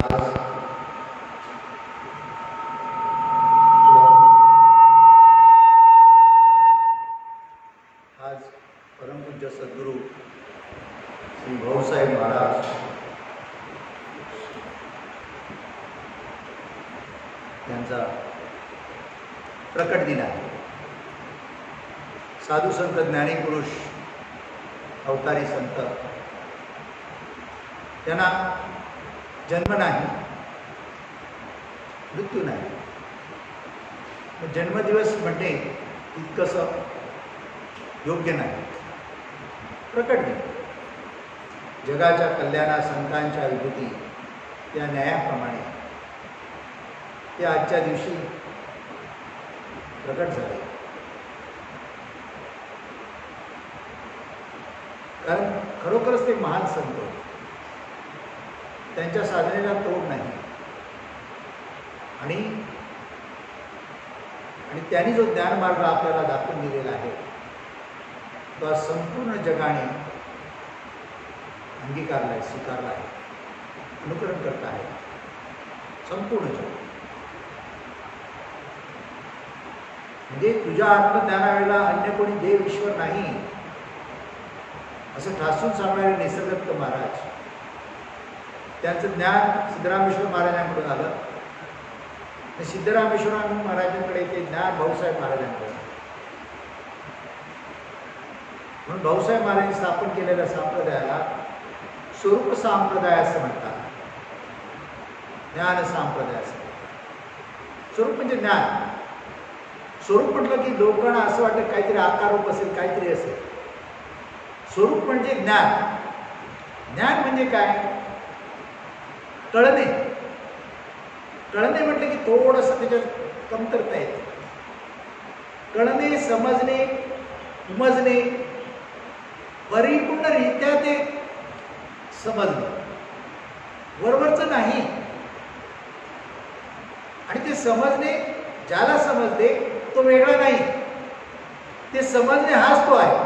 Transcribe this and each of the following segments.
आज परमपूज्य सद्गुरू श्री भाऊसाहेब महाराज यांचा प्रकट दिन आहे। साधू संत ज्ञानी पुरुष अवतारी संत त्यांना जन्म नाही, मृत्यू नाही। जन्मदिवस म्हणणे इतकंसं योग्य नाही। प्रकट दिन जगाच्या कल्याणा संतांच्या विभूती त्या न्यायाप्रमाणे ते आजच्या दिवशी प्रकट झाले। कारण खरोखरच ते महान संत, त्यांच्या साधनेला तोड नाही आणि त्यांनी जो ज्ञानमार्ग आपल्याला दाखवून दिलेला आहे तो आज संपूर्ण जगाने अंगीकारला आहे, स्वीकारला आहे, अनुकरण करत आहे संपूर्ण जग। म्हणजे तुझ्या आत्मज्ञानावेळेला अन्य कोणी देव ईश्वर नाही असं ठासून सांगणारे निसर्गदत्त महाराज, त्यांचं ज्ञान सिद्धरामेश्वर महाराजांकडून आलं आणि सिद्धरामेश्वर महाराजांकडे ते ज्ञान भाऊसाहेब महाराजांकडे। म्हणून भाऊसाहेब महाराजांनी स्थापन केलेल्या संप्रदायाला स्वरूप संप्रदाय असं म्हणतात, ज्ञान संप्रदाय असं। स्वरूप म्हणजे ज्ञान। स्वरूप म्हटलं की लोकांना असं वाटतं काहीतरी आकाररूप असेल, काहीतरी असेल। स्वरूप म्हणजे ज्ञान। ज्ञान म्हणजे काय? कळणे। कळणे म्हटलं की थोडंसं त्याच्यात कमतरता येते। कळणे, समजणे, उमजणे, परिपूर्णरित्या ते समजणे, वरवरचं नाही। आणि ते समजणे, ज्याला समजते तो वेगळा नाही, ते समजणे हाच तो आहे।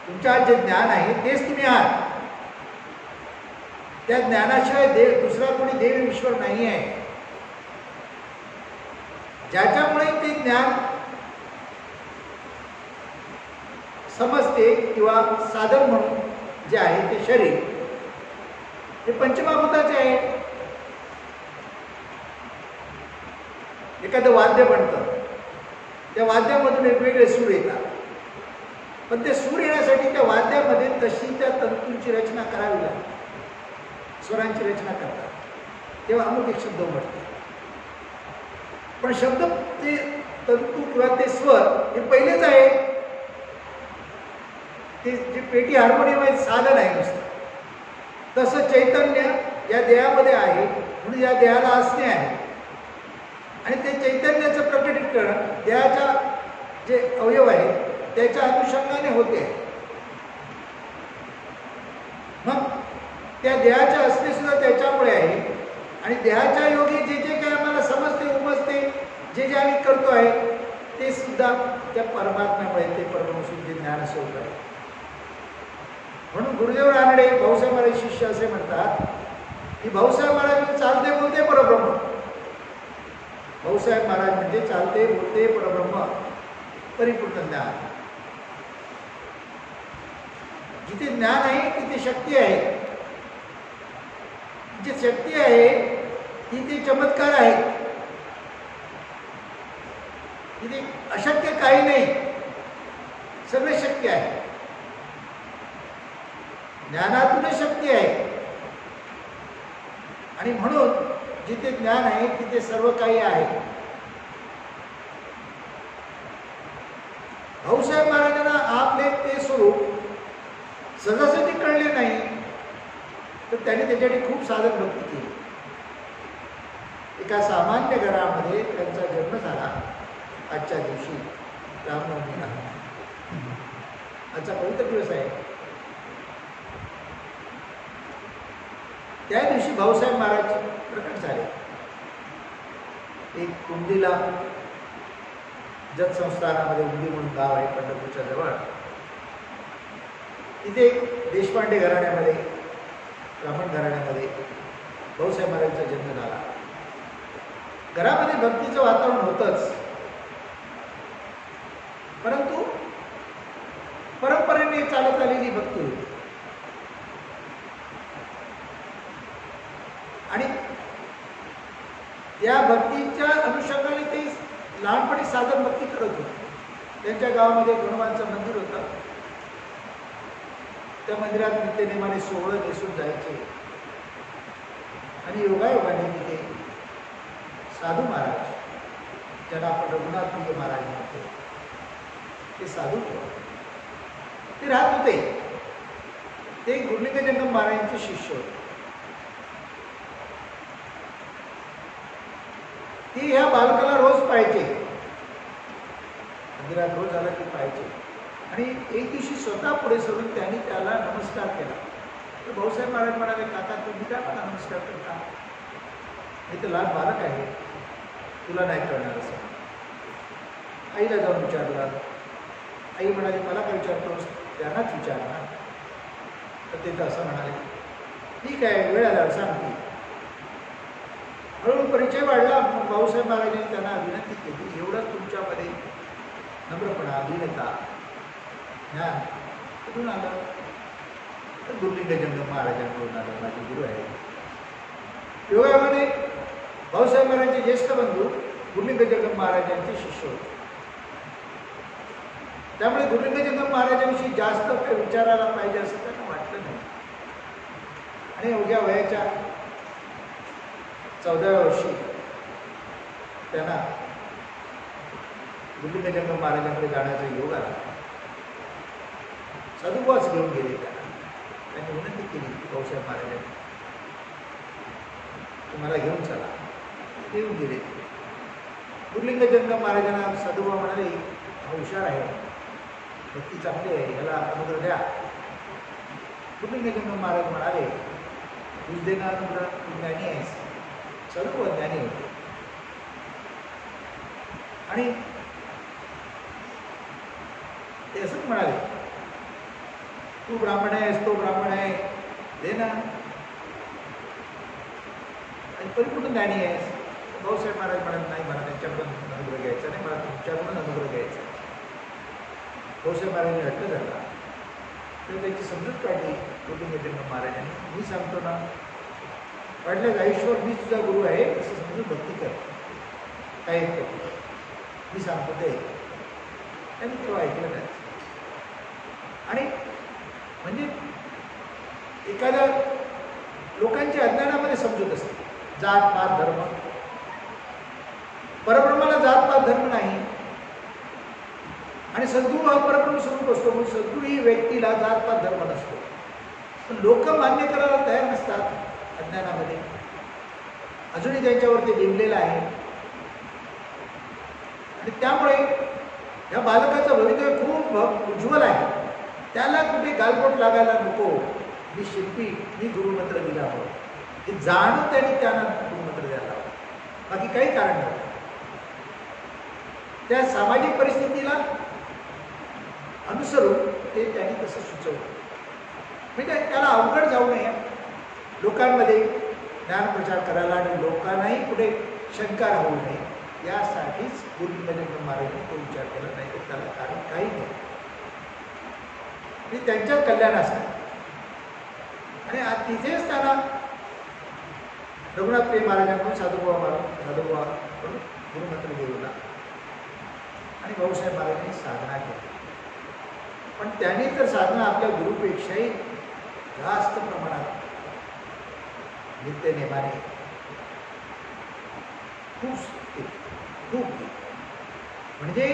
तुमच्या जे ज्ञान आहे तेच तुम्ही आहात। त्या ज्ञानाशिवाय दुसरा कोणी देव ईश्वर नाही आहे। ज्याच्यामुळे ते ज्ञान समजते किंवा साधन म्हणून जे आहे ते शरीर, हे पंचमहाभूताचे आहे। एखादं वाद्य बनतं, त्या वाद्यामधून वेगवेगळे सूर येतात, पण ते सूर येण्यासाठी त्या वाद्यामध्ये तशी त्या तंतूंची रचना करावी लागते, स्वरांची रचना करतात, तेव्हा अमुक एक शब्द उमटते। पण शब्द ते तंतू किंवा ते स्वर हे पहिलेच आहे, ते जे पेटी हार्मोनियम आहे साधन आहे नुसतं। तसं चैतन्य या देहामध्ये आहे, म्हणून या देहाला असणे आहे आणि ते चैतन्याचं प्रकटीकरण देहाच्या जे अवयव आहे त्याच्या अनुषंगाने होते। मग त्या देहाच्या असणे सुद्धा त्याच्यामुळे आहे आणि देहाच्या योगी जे जे काही आम्हाला समजते, उमजते, जे जे आम्ही करतो आहे ते सुद्धा त्या परमात्म्यामुळे, ते परमशुद्ध ज्ञान स्वरूप आहे। म्हणून गुरुदेव रानडे भाऊसाहेब महाराज शिष्य असे म्हणतात की भाऊसाहेब महाराज चालते बोलते परब्रह्म। भाऊसाहेब महाराज म्हणजे चालते बोलते परब्रह्म, परिपूर्ण ज्ञान। जिथे ज्ञान आहे तिथे शक्ती आहे, जिथे शक्ती आहे तिथे चमत्कार आहे, तिथे अशक्य काही नाही, सगळे शक्य आहे। ज्ञानातूनच शक्ती आहे आणि म्हणून जिथे ज्ञान आहे तिथे सर्व काही आहे। भाऊसाहेब महाराजांना आपले ते स्वरूप सहजासहजी कळले नाही, तर त्यांनी त्याच्यासाठी खूप साधक भक्ती केली। एका सामान्य घरामध्ये त्यांचा जन्म झाला आजच्या दिवशी, रामनवमीला। आजचा पवित्र दिवस आहे। त्या दिवशी भाऊसाहेब महाराज प्रकट झाले। एक कुंडीला जत संस्थानामध्ये उंदी म्हणून गाव आहे पंढरपूरच्या जवळ, तिथे एक देशपांडे घराण्यामध्ये ब्राह्मण घराण्यामध्ये भाऊसाहेब महाराजांचा जन्म झाला. घरामध्ये भक्तीचं वातावरण होतंच, परंतु परंपरेने चालत आलेली भक्ती होती. आणि त्या भक्तीच्या अनुषंगाने ते लहानपणी साधन भक्ती करत होते. त्यांच्या गावामध्ये गणवांचं मंदिर होतं. त्या मंदिरात नित्यनेमाने सोहळं नेसून जायचे आणि योगायोगाने तिथे साधू महाराज, ज्यांना आपण रघुनाथ महाराज म्हणतो, ते साधू ते राहत होते. ते गुरुलिंग जंगम महाराजांचे शिष्य होते. ती ह्या बालकाला रोज पाहायचे, मंदिरात रोज आला की पाहायचे. आणि एक दिवशी स्वतः पुढे सरून त्यांनी त्याला नमस्कार केला. तर भाऊसाहेब महाराज म्हणाले, काका तुम्ही काय मला नमस्कार करता? मी तर लहान बालक आहे, तुला नाही कळणार असं. आईला जाऊन विचारलं. आई म्हणाली, मला काय विचारतोस? त्यांनाच विचार ना. तर ते तर असं म्हणाले, ठीक आहे, वेळ आल्यावर सांगते. हळूहळू परिचय वाढला. मग भाऊसाहेब महाराजांनी त्यांना विनंती केली, एवढं तुमच्यामध्ये नम्रपणा, अभिनेता, ज्ञान कुठून आलं? तर गुरुलिंग जंगम महाराजांकडून आलं. माझे गुरु आहे. योगायोगाने भाऊसाहेब महाराजांचे ज्येष्ठ बंधू गुरुलिंग जंगम महाराजांचे शिष्य होते. त्यामुळे गुरुलिंग जंगम महाराजांविषयी जास्त काही विचारायला पाहिजे असं त्यांना वाटलं नाही. आणि अवघ्या वयाच्या 14व्या वर्षी त्यांना गुरुलिंग जंगम महाराजांकडे जाण्याचा योग आला. साधुवाच घेऊन गेले. त्यांनी विनंती केली भाऊसाहेब महाराजांनी, तुम्हाला घेऊन चला. घेऊन गेले. गुरुलिंग जंगम महाराजांना साधुबा म्हणाले, हा हुशार आहे, भक्ती चांगली आहे, याला अनुग्रह द्या. गुरुलिंग जंगम महाराज म्हणाले, तुझ देणार अनुग्रह, तू ज्ञानी आहेस. सर्व ज्ञानी होते. आणि ते असंच म्हणाले, तू ब्राह्मण आहेस, तो ब्राह्मण आहे, दे ना. आणि परिपूर्ण ज्ञानी आहेस. भाऊसाहेब महाराज म्हणत नाही, मला त्यांच्याकडून अनुग्रह घ्यायचा नाही, मला तुमच्याकडून अनुग्रह घ्यायचा. भाऊसाहेब महाराजांनी हट्ट धरला. तर त्याची समजूत काढली गुरुलिंग जंगम महाराजांनी. मी सांगतो ना, वाटलं आयुष्यभर मी तुझा गुरु आहे असं समजून भक्ती कर, काय मी सांगतो ते. त्यांनी तेव्हा ऐकलं नाही. आणि म्हणजे एखाद्या लोकांच्या अज्ञानामध्ये समजूत असते, जात पात धर्म. परब्रह्माला जात पात धर्म नाही. आणि सद्गुरू हा परब्रह्म स्वरूप असतो, म्हणून सद्गुरू ही व्यक्तीला जात पात धर्म नसतो. पण लोक मान्य करायला तयार नसतात. अज्ञानामध्ये अजूनही त्यांच्यावर ते लिहिलेलं आहे. आणि त्यामुळे या बालकाचं भवितव्य खूप उज्ज्वल आहे. त्याला कुठे गालबोट लागायला नको. मी शिल्पी, मी गुरुमंत्र दिला हवं, हे जाणून त्यांना गुरुमंत्र द्यायला हवं. बाकी काही कारण नाही. त्या सामाजिक परिस्थितीला अनुसरून ते त्यांनी तसं सुचवलं. म्हणजे त्याला अवघड जाऊ नये लोकांमध्ये ज्ञानप्रचार करायला, आणि लोकांनाही कुठे शंका राहू नये, यासाठीच गुरुलिंग जंगम महाराजांनी तो विचार केला. नाही तर त्याला कारण काही नाही. आणि त्यांच्या कल्याणासाठी. आणि तिथेच त्यांना रघुनाथ महाराजांकडून साधुबाकडून गुरुमंत्र घेऊला. आणि भाऊसाहेब महाराजांनी साधना केली. पण त्यांनी तर साधना आपल्या गुरुपेक्षाही जास्त प्रमाणात नित्यनेमाने खूप म्हणजे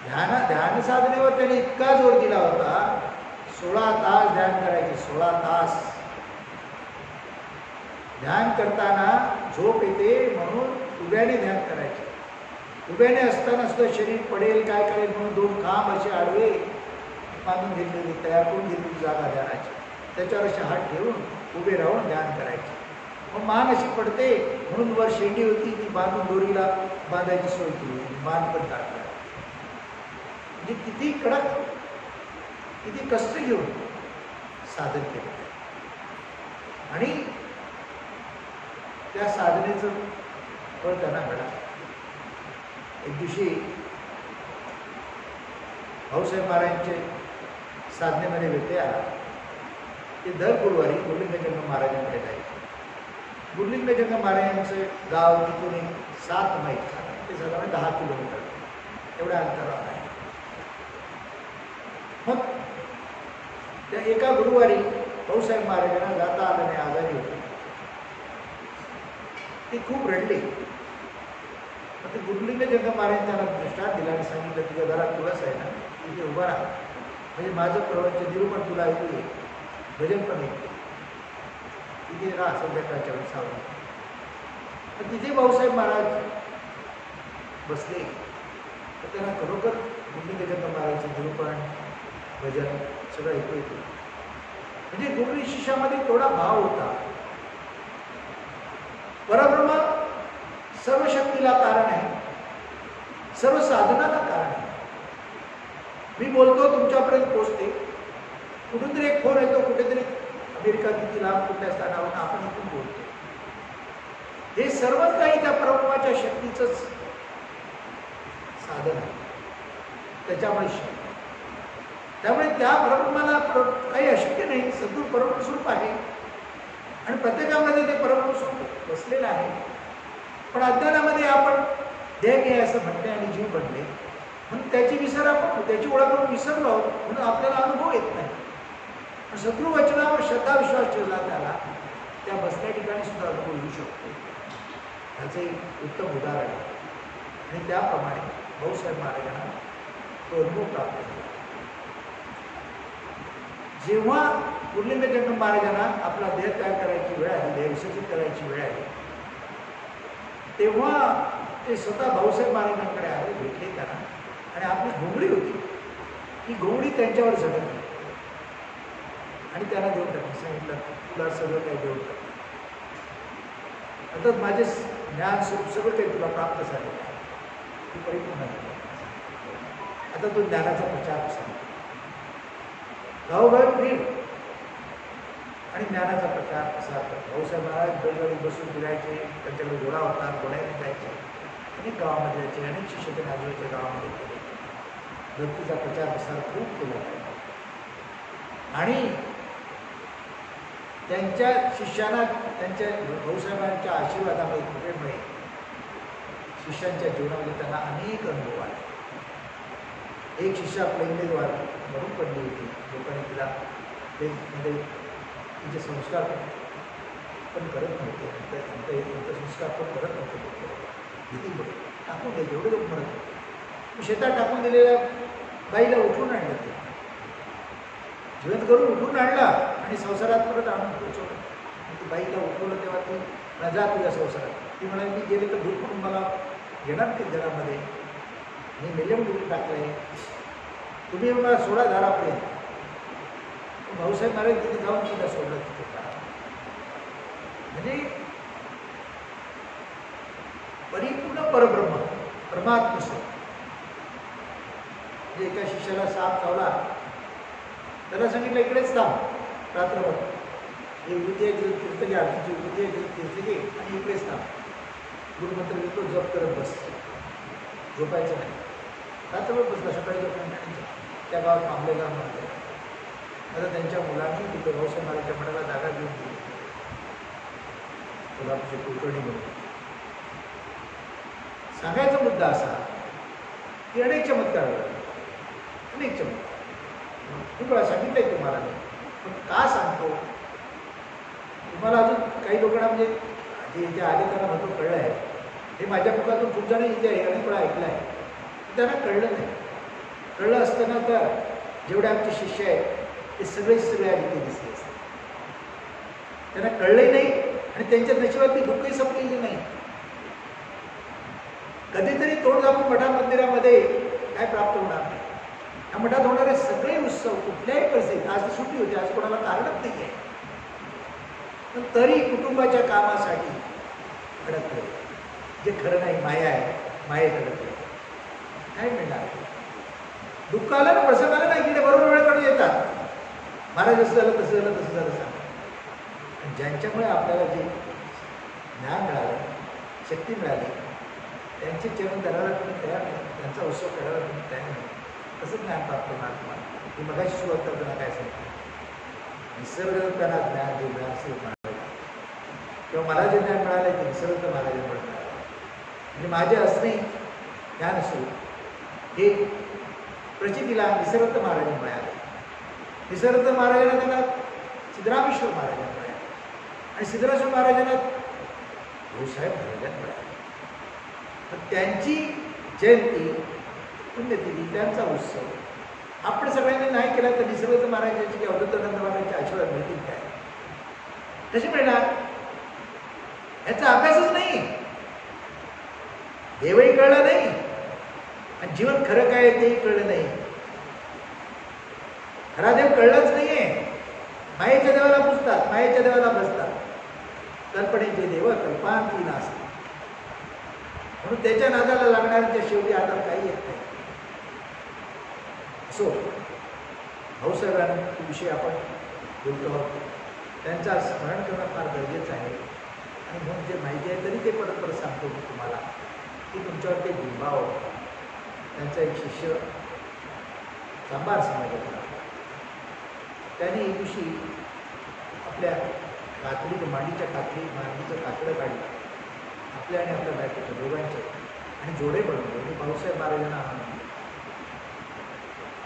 ध्यान साधनेवर त्यांनी इतका जोर दिला होता. 16 तास ध्यान करायचे. 16 तास ध्यान करताना झोप येते म्हणून उभ्याने ध्यान करायचे. उभ्याने असताना सुद्धा शरीर पडेल, काय करेल म्हणून 2 खांब असे आडवे बांधून घेतलेली, तयार करून घेतलेली जागा ध्यानाची, त्याच्यावर असे हात ठेवून उभे राहून ध्यान करायचे. मग मान अशी पडते म्हणून वर शेंडी होती, ती बांधून दोरीला बांधायची सोय केली होती. मान पण टाकला. म्हणजे किती कडक, किती कष्ट घेऊन साधन केलं. आणि त्या साधनेचं फळ त्यांना मिळालं. एक दिवशी भाऊसाहेब महाराजांचे साधनेमध्ये व्यत्यय आला. ते दर गुरुवारी गुरुलिंगजंग महाराजांकडे जायचे. गुरुलिंगजंग महाराजांचं गाव तिथून 7 मैल, ते साधारण 10 किलोमीटर एवढ्या अंतरावर आहे. मग त्या एका गुरुवारी भाऊसाहेब महाराजांना जाता आलं नाही, आजारी होते. ते खूप रडले. मग ते गुरुलिंगजंग महाराज त्यांना दृष्टांत दिला आणि सांगितलं, तुझ्या घरात तुळस आहे ना, तिथे उभा राहा, म्हणजे माझं प्रवचन निरूपण तुला ऐकू येईल, भजन पण ऐकू. तिथे राहा संध्याकाळच्या वेळेस सावध. तर तिथे भाऊसाहेब महाराज बसले. तर त्यांना खरोखर गुरुलिंगजंग महाराजांचं निरूपण भजन सगळं ऐकू येतं. म्हणजे गुरु शिष्यामध्ये तेवढा भाव होता. परब्रह्म सर्व शक्तीला कारण आहे, सर्व साधनाला कारण आहे. मी बोलतो, तुमच्यापर्यंत पोहोचते. कुठून तरी एक फोन येतो, कुठेतरी अमेरिका किती लांब कुठल्या स्थानावर, आपण इथून बोलतो. हे सर्वच काही त्या परब्रह्माच्या शक्तीचंच साधन आहे. त्याच्यामुळे शक्ती. त्यामुळे त्या परब्रह्माला काही अशक्य नाही. सद्गुरू परब्रह्म स्वरूप आहे आणि प्रत्येकामध्ये ते परब्रह्म स्वरूप बसलेलं आहे. पण अज्ञानामध्ये आपण देह घे असं म्हणणे आणि जीव बनले म्हणून त्याची विसर आपण त्याची ओळख करून विसरलो म्हणून आपल्याला अनुभव येत नाही. पण सद्गुरू वचनावर श्रद्धा विश्वास ठेवला त्याला त्या बसल्या ठिकाणी सुद्धा अनुभव येऊ शकतो. त्याचं एक उत्तम उदाहरण आहे. आणि त्याप्रमाणे भाऊसाहेब महाराजांना तो अनुभव प्राप्त झाला. जेव्हा गुरुलिंगजंग महाराजांना आपला देह तयार करायची वेळ आली, देह विसर्जित करायची वेळ आली, तेव्हा ते स्वतः भाऊसाहेब महाराजांकडे आले, भेटले त्यांना. आणि आपली घोंगडी होती, ही घोंगडी त्यांच्यावर झटकली आणि त्यांना देऊन टाकली. सांगितलं, तुला सगळं काही देऊन टाकलं. अर्थात माझे ज्ञान स्वरूप सगळं काही तुला प्राप्त झालेलं आहे, तू परिपूर्ण झाली. आता तो ज्ञानाचा प्रचार सांग, गावोगावी फिर आणि ज्ञानाचा प्रचार कसा करतो. भाऊसाहेब महाराज बैलगाडी बसून फिरायचे, त्यांच्याकडे घोडा होता, घोड्याने जायचे, अनेक गावामध्ये जायचे, अनेक शिष्य त्यांनी आजूबाजूच्या गावामध्ये केले. भक्तीचा प्रचार प्रसार खूप केला आहे. आणि त्यांच्या शिष्यांना त्यांच्या भाऊसाहेबांच्या आशीर्वादामुळे कृपेमुळे शिष्यांच्या जीवनामध्ये त्यांना अनेक अनुभव आले. एक शिष्य आपल्या उमेदवार म्हणून पडली होती. लोकांनी तिला मध्ये तिचे संस्कार पण करत नव्हते, अंत्यसंस्कार पण करत नव्हते. भीती बघ टाकून द्यायचे, एवढे लोक म्हणत होते. शेतात टाकून दिलेल्या बाईला उठून आणलं, ते जिवंत करून उठून आणला आणि संसारात परत आणून पोचवलं. ती बाईला उठवलं तेव्हा ती न जा तुझ्या संसारात. ती म्हणाली, मी गेले तर भूत म्हणून मला घेणार ते घरामध्ये, मी मिलियन डुबी टाकलंय, तुम्ही मला सोडा दारापर्यंत. भाऊसाहेब महाराज तिथे जाऊन सुद्धा सोडलं तिथे करा. म्हणजे परिपूर्ण परब्रह्म परमात्मस्वरूप. म्हणजे एका शिष्याला साप चावला, त्याला सांगितलं इकडेच थांब रात्रभर, हे विद्या तीर्थ घ्या, तुझी विद्या तीर्थ घे आणि इकडेच थांब, गुरुमंत्र घेतो, जप करत बस, झोपायचं नाही. रात्रभर बसला. सकाळी झोपायचं. त्या गावात मामले गाव म्हणते. आता त्यांच्या मुलांनी तिथे भाऊसाहेब महाराजच्या मठाला जागा घेऊन दिली, कोल्हापूरची कुलकर्णी म्हणून. सांगायचा मुद्दा असा की अनेक चमत्कार घडले, अनेक चमत्कार. खूप वेळा सांगितलंय तुम्हाला, पण का सांगतो तुम्हाला, अजून काही लोकांना म्हणजे जे इथे आले त्यांना महत्त्व कळलं आहे. हे माझ्या मुखातून खूप जण इथे अनेक वेळा ऐकलं आहे, त्यांना कळलं नाही. कळलं असताना तर जेवढे आमचे शिष्य आहेत ते सगळे आले दिसले असते. त्यांना कळलंही नाही आणि त्यांच्या नशिबातली दुःखही संपलेली नाही. कधीतरी तोंड दाबून मठा मंदिरामध्ये काय प्राप्त होणार नाही. या मठात होणारे सगळे उत्सव कुठल्याही परिस्थितीत, आज सुट्टी होती, आज कोणाला कारणच नाही आहे, पण तरी कुटुंबाच्या कामासाठी अडकले. जे खरं नाही, माया आहे, मायेत अडकले. काय मिळणार? दुःख आलं ना, प्रसंग आलं ना, इकडे बरोबर वेळ काढून येतात. महाराज असं झालं, तसं झालं, तसं झालं सांग. आणि ज्यांच्यामुळे आपल्याला जे ज्ञान मिळालं, शक्ती मिळाली, त्यांचे चरण धरायला तुम्ही तयार नाही, त्यांचा उत्सव करायला तुम्ही तयार नाही, कसं ज्ञान प्राप्त होणार तुम्हाला? ती मगाशी सुरुवात करताना काय सांगितलं? निसर्ग त्यांना ज्ञान जे मिळालं असेल मिळालं, किंवा मला जे ज्ञान मिळालं ते निसर्ग मला जे मिळालं, म्हणजे माझे असणे ज्ञान असो हे प्रचितीला निसर्ग महाराजांनी मिळाले. निसर्ग महाराजांना त्यांना सिद्धरामेश्वर महाराजांना मिळाले, आणि सिद्धरामेश्वर महाराजांना भाऊसाहेब महाराजांना मिळाले. तर त्यांची जयंती, पुण्यतिथी, त्यांचा उत्सव आपण सगळ्यांनी नाही केला तर निसर्ग महाराजांची किंवा अवधूतानंद महाराजांचे आशीर्वाद मिळतील काय? कसे मिळणार? याचा अभ्यासच नाही, देवही कळलं नाही आणि जीवन खरं काय तेही कळलं नाही. खरा देव कळलाच नाहीये. मायेच्या देवाला पुजतात, मायेच्या देवाला बसतात. कल्पनेचे देव कल्पांती नासतात, म्हणून त्याच्या नादाला लागणाऱ्या शेवटी आता काही येत नाही. असो, भाऊसाहेबांच्या विषयी आपण बोलतो आहोत, त्यांचा स्मरण करणं फार गरजेचं आहे. आणि म्हणून जे माहिती आहे तरी ते परत परत सांगतो मी तुम्हाला की तुमच्यावर ते बिंबाव. त्यांचा एक शिष्य चांभार समाजातला, त्याने एक दिवशी आपल्या कातडी, मांडीचं कातडं काढलं आपल्या आणि आपल्या बायकोच्या दोघांचे, आणि जोडे बनवले आणि भाऊसाहेब महाराजांना आणून.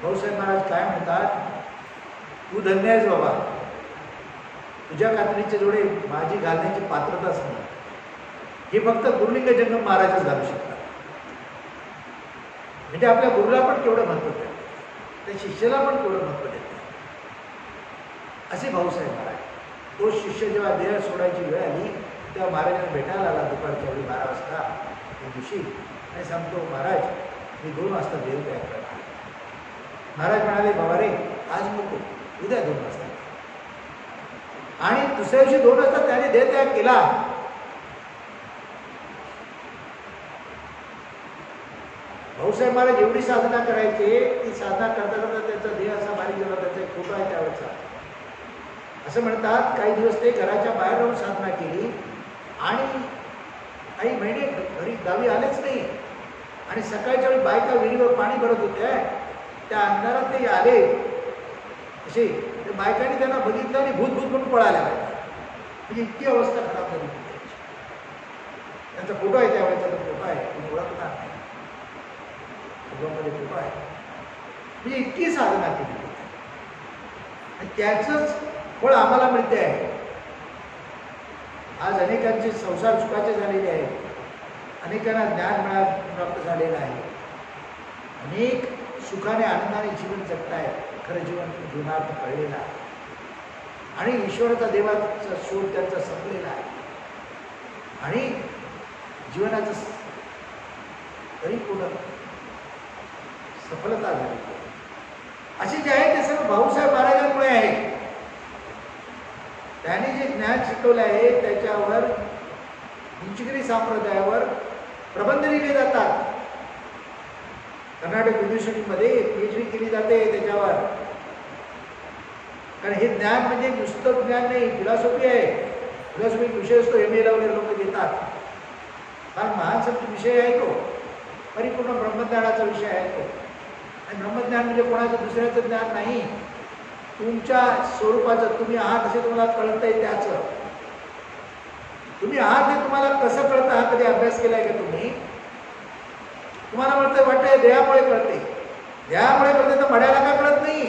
भाऊसाहेब महाराज काय म्हणतात? तू धन्य आहेस बाबा, तुझ्या कातडीचे जोडे माझी घालण्याची पात्रताच नाही. हे फक्त गुरुलिंग जंगम महाराजच घालू शकतात. म्हणजे आपल्या गुरुला पण केवढं महत्त्व देतात, त्या शिष्याला पण केवढं महत्त्व देतात. असे भाऊसाहेब महाराज. तो शिष्य जेव्हा देह सोडायची वेळ आली तेव्हा महाराजांना भेटायला आला दुपारच्या वेळी 12 वाजता त्या दिवशी, आणि सांगतो, महाराज मी 2 वाजता देह त्याग करणार. महाराज म्हणाले, बाबा रे आज नको, उद्या 2 वाजता. आणि दुसऱ्या दिवशी 2 वाजता त्याने देह त्याग केला. भाऊसाहेब महाराज एवढी साधना करायचे, ती साधना करता करता त्याचा देह असा बारीक झाला. त्याचा एक फोटो आहे त्यावेळेचा. असं म्हणतात काही दिवस ते घराच्या बाहेर राहून साधना केली आणि काही महिने घरी गावी आलेच नाही. आणि सकाळच्या वेळी बायका विहिरीवर पाणी भरत होत्या, त्या अंधारात ते आले असे. त्या बायकांनी त्यांना बघितलं आणि भूत भूत म्हणून पळाल्या बायका. म्हणजे इतकी अवस्था खराब झाली होती. त्यांचा फोटो आहे त्यावेळेचा, तो फोटो आहे, तुम्ही ओळखणार नाही, मध्ये फोटो आहे. म्हणजे इतकी साधना केली आणि त्याचंच फळ आम्हाला मिळते आहे. आज अनेकांचे संसार सुखाचे झालेले आहेत, अनेकांना ज्ञान प्राप्त झालेलं आहे, अनेक सुखाने आनंदाने जीवन जगतायत. खरं जीवनार्थ कळलेला आहे आणि ईश्वराचा देवाचा शोध त्यांचा संपलेला आहे आणि जीवनाचं परिपूर्ण सफलता झाली. असे जे आहे ते सर्व भाऊसाहेब महाराजांमुळे आहे. त्यांनी जे ज्ञान शिकवलं आहे त्याच्यावर इंचगिरी संप्रदायावर प्रबंध लिहिले जातात. कर्नाटक युनिव्हर्सिटीमध्ये PhD केली जाते त्याच्यावर. कारण हे ज्ञान म्हणजे नुसतं ज्ञान नाही, फिलॉसॉफी आहे. फिलॉसॉफी विषय असतो, MA ला वगैरे लोक घेतात. फार महान विषय आहे तो, परिपूर्ण ब्रह्मज्ञानाचा विषय आहे तो. आणि ब्रह्मज्ञान म्हणजे कोणाचं दुसऱ्याचं ज्ञान नाही, तुमच्या स्वरूपाचं. तुम्ही आहात असे तुम्हाला कळतंय त्याचं. तुम्ही आहात हे तुम्हाला कसं कळतं? हा कधी अभ्यास केलाय का तुम्ही? तुम्हाला वाटतंय देहामुळे कळते, देहामुळे कळते, तर मड्याला का कळत नाही?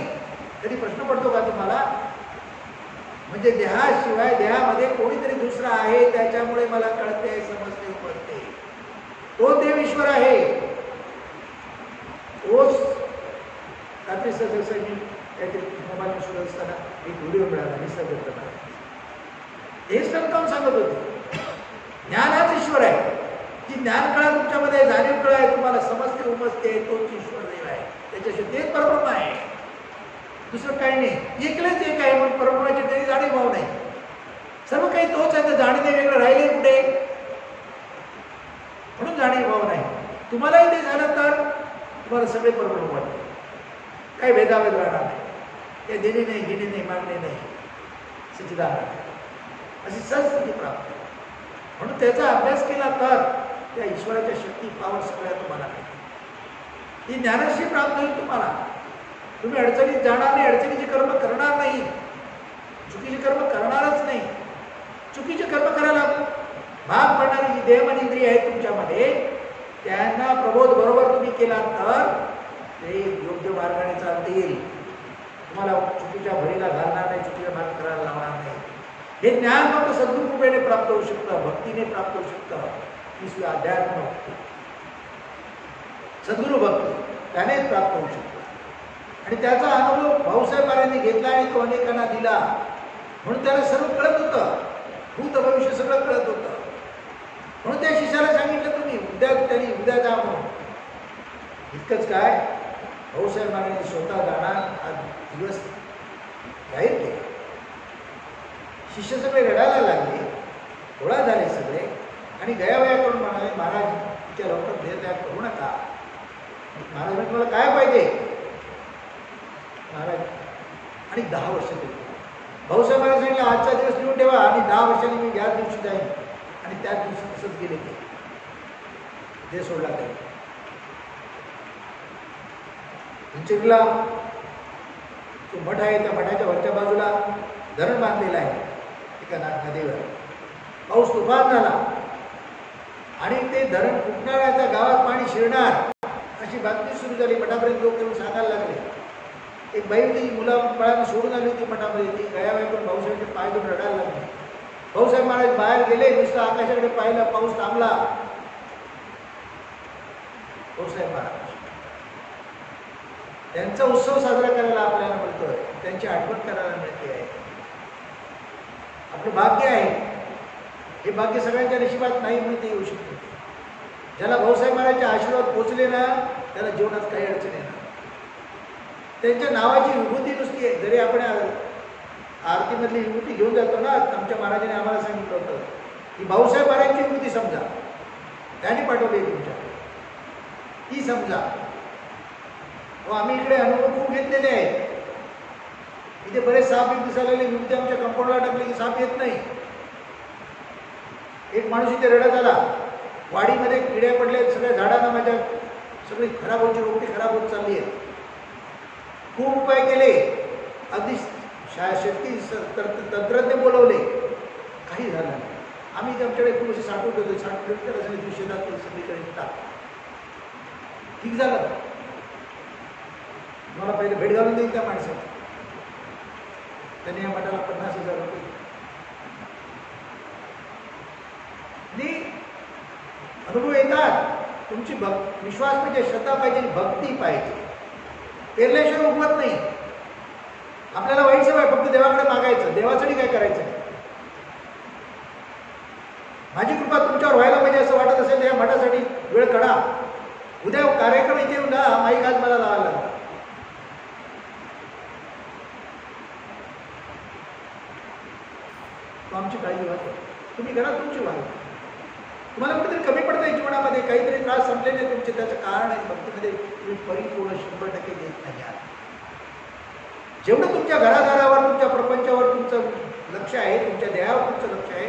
कधी प्रश्न पडतो का तुम्हाला? म्हणजे देहाशिवाय देहामध्ये कोणीतरी दुसरा आहे, त्याच्यामुळे मला कळते, समजते, कळते. तो देव ईश्वर आहे. तोच रात्री सदस्य मी काहीतरी मोबाईल सुरू असताना एक व्हिडिओ मिळाला निसर्ग करताना. हेच समजावून सांगत होते, ज्ञान हाच ईश्वर आहे. जी ज्ञान कळा तुमच्यामध्ये, जाणीव कळा आहे, तुम्हाला समजते, उमजते, तोच ईश्वर देव आहे. त्याच्याशिवाय तेच परब्रह्म आहे, दुसरं काही नाही. एकलेच एक आहे, म्हणून परब्रह्माची तरी जाणीव भाव नाही. सर्व काही तोच आहे, तर जाणीव वेगळं राहिले कुठे? म्हणून जाणीव भाव नाही. तुम्हालाही ते झालं तर तुम्हाला सगळे परब्रह्म वाटते, काही भेदाभेद राहणार नाही, काही देणे नाही, घेणे नाही, मागणे नाही, सच्चिदानंद. अशी संस्थिती प्राप्त. म्हणून त्याचा अभ्यास केला तर त्या ईश्वराच्या शक्ती पावर सगळ्या तुम्हाला मिळते. ही ज्ञानश्री प्राप्त होईल तुम्हाला. तुम्ही अडचणीत जाणार नाही, अडचणीचे कर्म करणार नाही, चुकीचे कर्म करणारच नाही. चुकीचे कर्म करायला भाग पडणारी जी देहमन इंद्रिय आहे तुमच्यामध्ये, त्यांना प्रबोध बरोबर तुम्ही केला तर ते योग्य मार्गाने चालतील. तुम्हाला चुकीच्या भरीला घालणार नाही, चुकीच्या मार्ग करायला लावणार नाही. हे ज्ञान फक्त सद्गुरुकृपेने प्राप्त होऊ शकतं, भक्तीने प्राप्त होऊ शकतं. ती अध्यात्म भक्ती, सद्गुरु भक्ती त्यानेच प्राप्त होऊ शकतो. आणि त्याचा अनुभव भाऊसाहेब महाराजांनी घेतला आणि तो अनेकांना दिला. म्हणून त्याला सर्व कळत होतं, भूत भविष्य सगळं कळत होतं. म्हणून त्या शिष्याला सांगितलं तुम्ही उद्या जा म्हणून. इतकंच काय, भाऊसाहेब महाराजांनी स्वतः जाणार आज दिवस जाहीर केला. शिष्य सगळे रडायला लागले, गोळा झाले सगळे आणि गयावया करून म्हणाले, महाराज तिच्या लवकर देहत्याग करू नका. महाराज म्हणजे मला काय पाहिजे महाराज. आणि 10 वर्ष दिली. भाऊसाहेब महाराज सांगितलं आजचा दिवस लिहून ठेवा आणि 10 वर्षांनी मी याच दिवशी जाईन. आणि त्याच दिवशी तसंच गेले ते देह सोडला. काही चिखला जो मठ आहे त्या मठाच्या वरच्या बाजूला धरण बांधलेलं आहे एका नदीवर. पाऊस तुफान झाला आणि ते धरण फुटणार आहे, त्या गावात पाणी शिरणार अशी बातमी सुरू झाली. मठापर्यंत लोक येऊन सांगायला लागले. एक बाई होती, मुलं बाळांना सोडून आली होती मठामध्ये. ती गयाबाईकडून भाऊसाहेबचे पाय धरून रडायला लागली. भाऊसाहेब महाराज बाहेर गेले, नुसतं आकाशाकडे पाहिलं, पाऊस थांबला. भाऊसाहेब महाराज त्यांचा उत्सव साजरा करायला आपल्याला मिळतोय, त्यांची आठवण करायला मिळते आहे. आपलं भाग्य आहे. हे भाग्य सगळ्यांच्या नशिबात नाही म्हणून ते येऊ शकते. ज्याला भाऊसाहेब महाराजचे आशीर्वाद पोचले ना त्याला जीवनात काही अडचण येणार. त्यांच्या नावाची विभूती नुसती आहे. जरी आपण आरतीमधली विभूती घेऊन जातो ना, आमच्या महाराजांनी आम्हाला सांगितलं होतं की भाऊसाहेब महाराजांची विभूती समजा, त्यांनी पाठवली तुमच्या, ती समजा. आम्ही इकडे अनुभव खूप घेतलेले आहेत. इथे बरेच साप एक दिसायला लागले, विभूती आमच्या कंपाऊंडला टाकले की साप येत नाही. एक माणूस इथे रडत आला, वाडीमध्ये किड्या पडले, सगळ्या झाडांना माझ्या सगळी खराब होती, रोपटी खराब होत चालली आहे. खूप उपाय केले, अगदी शेतकी तंत्रज्ञ बोलवले, काही झालं नाही. आम्ही आमच्याकडे खूप असे साठवत होतो, 60 किलोमीटर असेल शेतात सगळीकडे टाक. ठीक झालं. मला पहिले भेट घालून देईल त्या माणसाला. त्यांनी या मठाला 50,000 रुपये. अनुभव येतात. तुमची विश्वास पाहिजे, श्रद्धा पाहिजे, भक्ती पाहिजे. पेरल्याशिवाय उगवत नाही. आपल्याला वाईट सवय फक्त देवाकडे मागायचं, देवासाठी काय करायचं नाही. माझी कृपा तुमच्यावर व्हायला पाहिजे असं वाटत असेल तर या मठासाठी वेळ काढा. उद्या कार्यक्रम इथे येऊन जा, माईक आज मला लावायला लागला. तो आमची काळजी व्हावी, तुम्ही घरात तुमची व्हावी. तुम्हाला कुठेतरी कमी पडतंय जीवनामध्ये, काहीतरी त्रास संपलेले तुमचे, त्याचं कारण आहे भक्तीमध्ये तुम्ही परिपूर्ण 100% देत नाही आहात. जेवढं तुमच्या घरादारावर, तुमच्या प्रपंचावर तुमचं लक्ष आहे, तुमच्या देहावर तुमचं लक्ष आहे,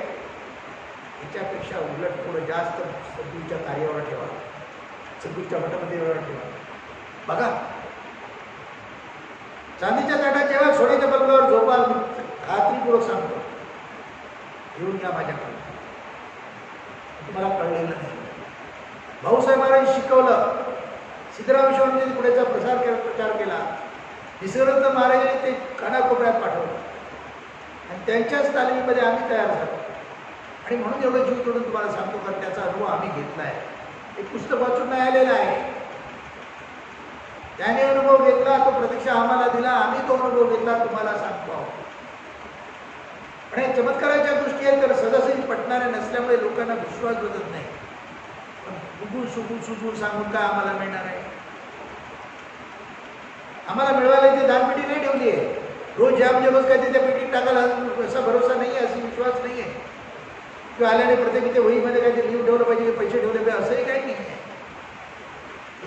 याच्यापेक्षा उलट थोडं जास्त सद्गुरूच्या कार्यावर ठेवा, सद्गुरूच्या मठामध्ये ठेवा. बघा, चांदीच्या ताटात जेव्हा सोन्याच्या बल्बावर झोपाल, खात्रीपूर्वक सांगतो, येऊन या माझ्याकडे. तुम्हाला कळलेलं नाही. भाऊसाहेब महाराज शिकवलं, सिद्धराम स्वामींनी पुढेचा प्रचार केला, निसर्गदत्त महाराजांनी ते कानाकोपऱ्यात पाठवलं आणि त्यांच्याच तालमीमध्ये आम्ही तयार झालो. आणि म्हणून एवढं जीव तोडून तुम्हाला सांगतो, कारण त्याचा अनुभव आम्ही घेतला आहे. एक पुस्तक वाचून नाही आलेलं आहे. त्याने अनुभव घेतला, तो प्रत्यक्ष आम्हाला दिला, आम्ही तो अनुभव घेतला, तुम्हाला सांगतो. आणि चमत्काराच्या गोष्टी आहेत तर सहजासहजी पटणाऱ्या नसल्यामुळे लोकांना विश्वास बसत नाही. पण उगून सुजून सांगून काय आम्हाला मिळणार आहे? आम्हाला मिळवायला इथे दानपेटी नाही ठेवली आहे. रोज ज्या रोज काय ते त्या पेटीत टाकायला असा भरोसा नाही आहे, असा विश्वास नाही आहे. किंवा आल्याने प्रत्येक इथे वहीमध्ये काहीतरी लिहून ठेवलं पाहिजे, पैसे ठेवले पाहिजे, असंही काही नाही आहे.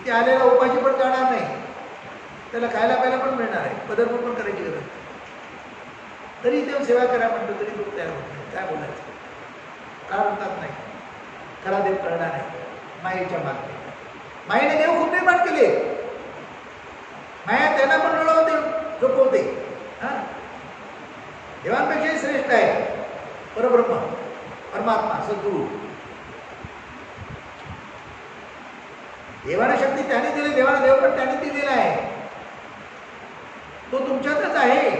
इथे आलेला उपाशी पण जाणार नाही, त्याला खायला प्यायला पण मिळणार आहे, पदरपूर पण करायची गरज. तरी देव सेवा करा म्हणतो तरी लोक तयार होत नाही. काय बोलायचं? का म्हणतात नाही? खरा देव कळणार नाही. मायेच्या मागे मायेने देव खूप निर्माण केले. माया त्यांना पण लढवते, झोपवते. हा, देवांपेक्षाही श्रेष्ठ आहे परब्रह्म, परमात्मा, सद्गुरु. देवाला शक्ती त्याने दिली, देवाला देव पण त्याने दिलेला आहे. तो तुमच्यातच आहे.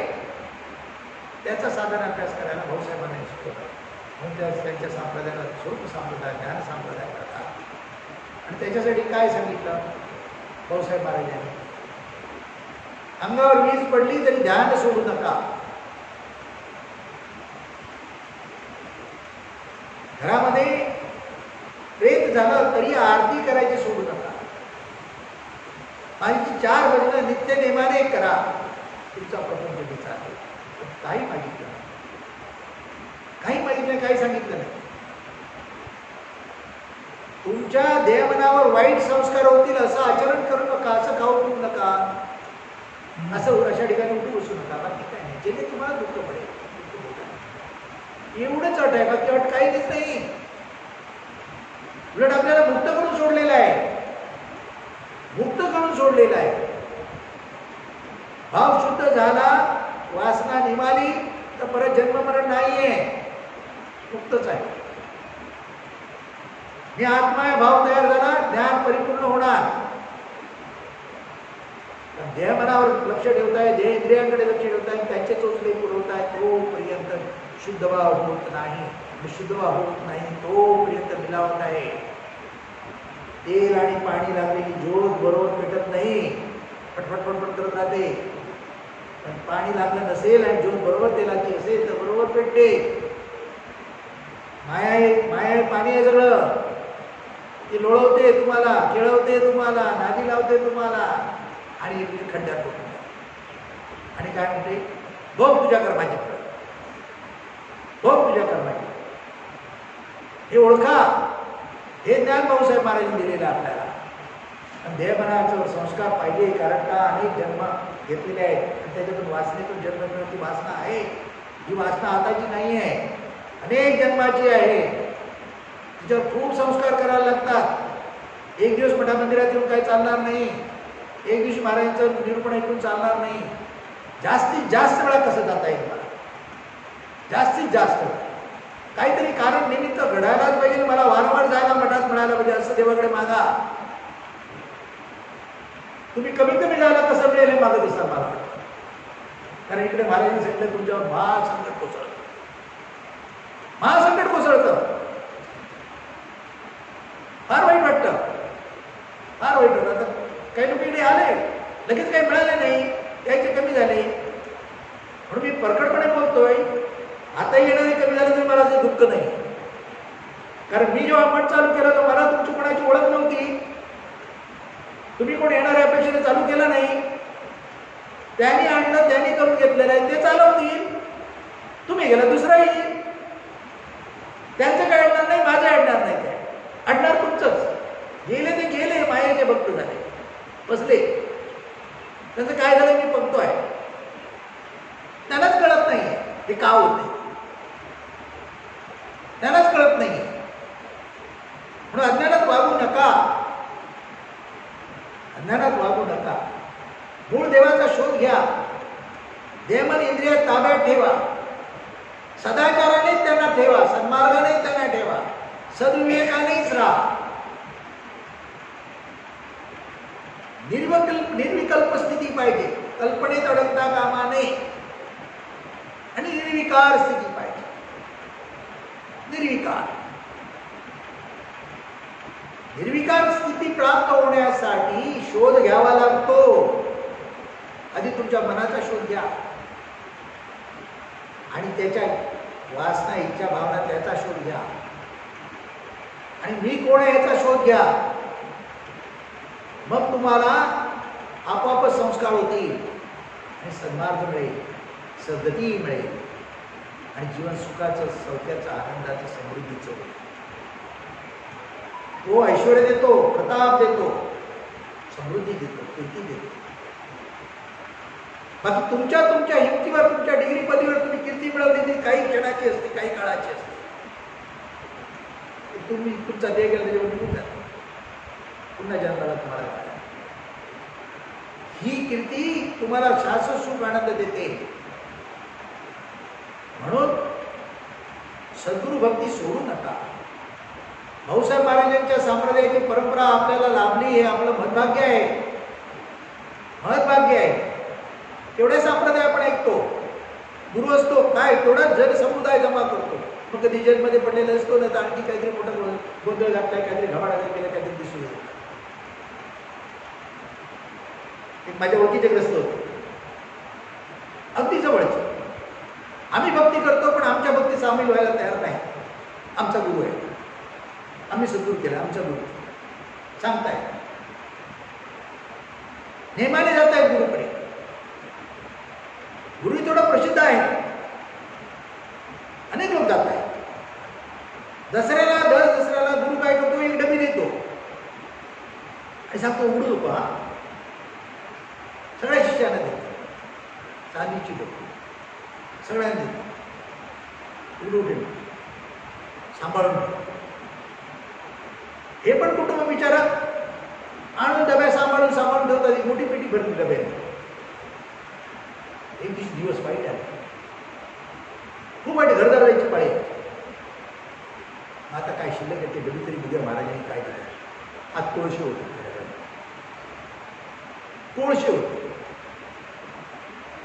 त्याचा साधारण अभ्यास करायला भाऊसाहेबांना शिकवतात. म्हणून त्यांच्या संप्रदायाला स्वरूप संप्रदाय, ज्ञान संप्रदाय करतात. आणि त्याच्यासाठी काय सांगितलं भाऊसाहेब महाराजांनी? अंगावर वीज पडली तरी ध्यान सोडू नका. घरामध्ये प्रेत झालं तरी आरती करायची सोडू नका. आणि 4 भजनं नित्य नेमाने करा. तुमचा प्रपंच विचार काही मागितलं, काही मागितलं, काही सांगितलं नाही. तुमच्या देहमनावर वाईट संस्कार होतील असं आचरण करू नका, असं खाऊ पिऊ नका, असं अशा ठिकाणी उठू बसू नका. बाकी काय नाही, जेणे तुम्हाला दुःख पडेल. एवढंच अट आहे, बाकी अट काहीच नाही. उलट आपल्याला मुक्त करून सोडलेलं आहे, मुक्त करून सोडलेलं आहे. भाव शुद्ध झाला, वासना निमाली तर परत जन्म मरण नाहीये, मुक्तच आहे. मी आत्मा आहे, भाव तयार झाला, ज्ञान परिपूर्ण होणार. देह मनावर लक्ष ठेवताय, देह इंद्रियांकडे लक्ष ठेवताय, त्यांचे चोचले पुरवताय, तोपर्यंत शुद्ध भाव होत नाही. शुद्ध भाव होत नाही तोपर्यंत मिलावट आहे. तेल आणि पाणी लागलेली ज्योत बरोबर पेटत नाही, पटपट पटपट करत राहते. पण पाणी लागलं नसेल आणि ज्योत बरोबर तेलाची असेल तर बरोबर पेटते. माया पाणी आहे सगळं. ती लोळवते तुम्हाला, खेळवते तुम्हाला, नादी लावते तुम्हाला आणि खड्ड्यात होते. आणि काय म्हणते? भोग तुझ्या कर्माची फळ, भोग तुझ्या कर्माची. हे ओळखा. हे ज्ञान भाऊसाहेब महाराजांनी दिलेलं आपल्याला. आणि देहमनाचा संस्कार पाहिजे, कारण का अनेक जन्म घेतलेले आहेत आणि त्याच्यातून वासनेतून जन्म मिळवती वासना आहे. ही वासना आताची नाही आहे, अनेक जन्माची आहे. तिच्यावर खूप संस्कार करायला लागतात. एक दिवस मठा मंदिरात येऊन काही चालणार नाही, एक दिवशी महाराजांचं निरूपण ऐकून चालणार नाही. जास्तीत जास्त वेळा कसं जाता येईल मला? जास्तीत जास्त काहीतरी कारण निमित्त घडायलाच पाहिजे. मला वारंवार जायला मठात मिळायला पाहिजे असं देवाकडे मागा. तुम्ही कमीत कमी जायला कसं मिळेल हे मागं दिसणार मला वाटतं. कारण इकडे महाराजांनी सांगितलं तुमच्यावर महासंकट कोसळतं, महासंकट कोसळतं. फार वाईट वाटतं, फार वाईट वाटतं. आता काही लोक इकडे आले, लगेच काही मिळाले नाही, यायचे कमी झाले. म्हणून मी परखडपणे बोलतोय, आता येणारे कमी झाले तरी मला ते दुःख नाही. कारण मी जेव्हा मठ चालू केला तर मला तुमची कोणाची ओळख नव्हती. तुम्ही कोण येणाऱ्या अपेक्षेने चालू केलं नाही. त्यांनी आणलं, त्यांनी करून घेतलेलं आहे, ते चालवतील. तुम्ही गेला दुसरा येईल. त्यांचं काय अडणार नाही, माझं अडणार नाही. काय अडणार तुमचंच. गेले ते गेले, मायेचे भक्त झाले, बसले. त्यांचं काय झालं मी बघतोय. त्यांनाच कळत नाही ते का होते, त्यांनाच कळत नाही. म्हणून अज्ञानात वागू नका, अज्ञानात वागू नका. मूळ देवाचा शोध घ्या. देहमन इंद्रिय ताब्यात ठेवा. सदाचारानेच त्यांना ठेवा, सन्मार्गानेच त्यांना ठेवा, सद्विवेकानेच राहा. निर्विकल्प स्थिती पाहिजे, कल्पनेत अडकता कामा नये. आणि निर्विकार स्थिती पाहिजे, निर्विकार. निर्विकार स्थिती प्राप्त होण्यासाठी शोध घ्यावा लागतो. आधी तुमच्या मनाचा शोध घ्या आणि त्याच्या वासना, इच्छा, भावना त्याचा शोध घ्या. आणि मी कोण आहे याचा शोध घ्या. मग तुम्हाला आपोआप संस्कार होतील आणि सन्मार्ग मिळेल, सद्गती मिळेल आणि जीवन सुखाचं, सौख्याचं, आनंदाचं, समृद्धीचं होईल. तो ऐश्वर्य देतो, प्रताप देतो, समृद्धी देतो, कीर्ती देतो. बाकी तुमच्या हिमतीवर, तुमच्या डिग्री पदवीवर तुम्ही कीर्ती मिळवली ती काही क्षणाची असते, काही काळाची असते. तुम्ही तुमचा देह गेला त्याच्यावर निघून जातो, पुन्हा जन्माला तुम्हाला घाला. ही कीर्ती तुम्हाला शाश्वत सुख आनंद देते. म्हणून सद्गुरु भक्ती सोडू नका. भाऊसाहेब महाराजांच्या संप्रदायाची परंपरा आपल्याला लाभली हे आपलं महत्भाग्य आहे, महत्भाग्य आहे. तेवढे संप्रदाय आपण ऐकतो, गुरु असतो काय तेवढाच जनसमुदाय जमा करतो. मग कधी जेलमध्ये पडलेलं असतो ना, तर आणखी काहीतरी मोठा गोंधळ घातलाय, काहीतरी घबाडाघात केलं, काहीतरी दिसून येतो. एक माझ्या ओळखीचे ग्रस्त होते, अगदी जवळचे. आम्ही भक्ती करतो पण आमच्या भक्ती सामील व्हायला तयार नाही. आमचा गुरु आहे, आम्ही सद्गुरू केला, आमचा गुरु सांगताय, नेमाने जात आहे गुरुकडे. गुरु थोडा प्रसिद्ध आहे, अनेक लोक जात आहेत. दसऱ्याला दर दसऱ्याला गुरु काय करतो, एक डबी देतो आणि सांगतो उघडू नको, हा सगळ्या शिष्यांना देतो, चांदीची डबी सगळ्यांना देतो, उघडू ठेव, सांभाळून ठेव. हे पण कुटुंब विचारा आणून डब्या सांभाळून ठेवतात. मोठी पेटी भरली डब्याने. एक दिवस वाईट आले, खूप वाईट, घरदार जायची पाळी. आता काय शिल्लक आहे ते डबी तरी उद्या महाराजांनी काय केलं. आज तुळशी होते, तुळशी होते.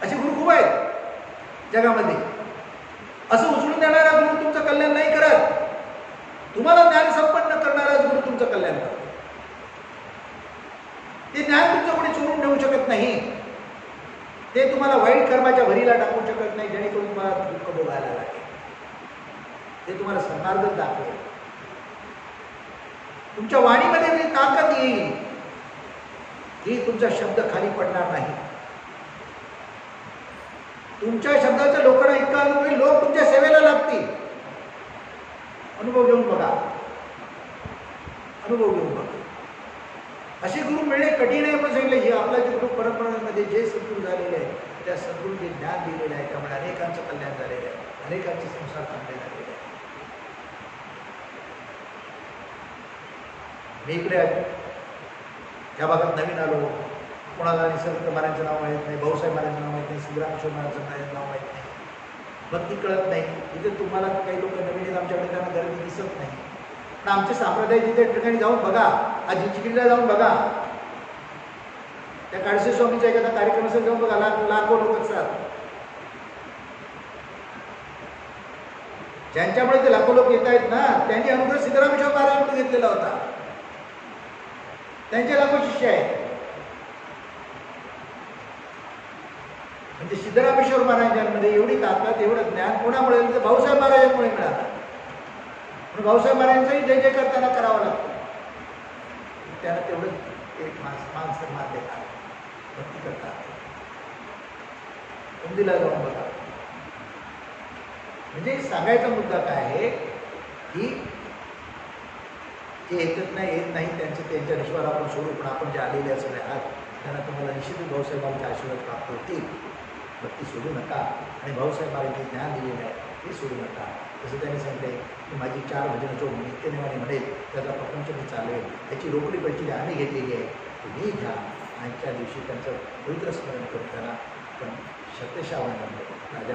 असे गुरु खूप आहेत जगामध्ये. असं उचलून देणारा गुरु तुमचं कल्याण नाही करत, तुम्हाला ज्ञान संपन्न करणारा गुरु तुमचं कल्याण करतो. ते ज्ञान तुमचं कोणी चोरून ठेवू शकत नाही. ते तुम्हाला वाईट कर्माच्या भरीला टाकू शकत नाही, जेणेकरून तुम्हाला दुःख भोगायला लागेल. ते तुम्हाला सन्मार्गच दाखवेल. तुमच्या वाणीमध्ये जी ताकद येईल, ही तुमचा शब्द खाली पडणार नाही. तुमच्या शब्दाचा लोकांना इतका अनुभव येईल, लोक तुमच्या सेवेला लागतील. अनुभव घेऊन बघा, अनुभव घेऊन बघा. असे गुरु मिळणे कठीण आहे म्हणून सांगितले. हे आपल्या जे गुरु परंपरांमध्ये जे सद्गुरू झालेले आहेत, त्या सद्गुरूचे ज्ञान दिलेलं आहे, त्यामुळे अनेकांचं कल्याण झालेलं आहे, अनेकांचे संसार चांगले झालेले आहे. मी इकडे या भागात नवीन आलो, कोणाला निसर्ग महाराजांचं नाव माहीत नाही, भाऊसाहेब महाराजांचं नाव माहीत नाही, सिद्धरामेश्वर महाराजांचं नाव माहीत नाही, भक्ती कळत नाही. इथे तुम्हाला काही लोक नवीन आहेत, आमच्याकडे त्यांना गर्दी दिसत नाही. पण आमचे संप्रदाय तिथे ठिकाणी जाऊन बघा, आज जिंचिगिरीला जाऊन बघा, त्या काळसे स्वामीच्या एखादा कार्यक्रम असेल जाऊन बघा, लाखो लोक असतात. ज्यांच्यामुळे ते लाखो लोक येत आहेत ना, त्यांनी अनुग्रह सिद्धरामेश्वर महाराजांकडून घेतलेला होता. त्यांचे लाखो शिष्य आहेत. म्हणजे सिद्धरामेश्वर महाराजांमध्ये एवढी ताकद, एवढं ज्ञान कोणामुळे? तर भाऊसाहेब महाराजांमुळे मिळालं. पण भाऊसाहेब महाराजांचाही जय जयकार त्यांना करावा लागतो. त्यांना तेवढंच एक मान सन्मान देतात, भक्ती करतात. मंदिराला जाऊन बघा. म्हणजे सांगायचा मुद्दा काय आहे की जे येत नाही त्यांच्या निश्वार आपण सोडू, पण आपण जे आलेले असले आहात त्यांना तुम्हाला निश्चितच भाऊसाहेबांचे आशीर्वाद प्राप्त होतील. भक्ती सोडू नका आणि भाऊसाहेब महाराजांनी ज्ञान दिलेलं आहे ते सोडू नका. जसं त्यांनी सांगितले की माझी 4 भजनं नित्यनेमाने म्हणेल, त्याचा प्रपंच मी चालवेल, याची रोकडी पैकी आम्ही घेतलेली आहे, तुम्ही घ्या. आजच्या दिवशी त्यांचं पवित्र स्मरण करताना पण सत्यशावण राजा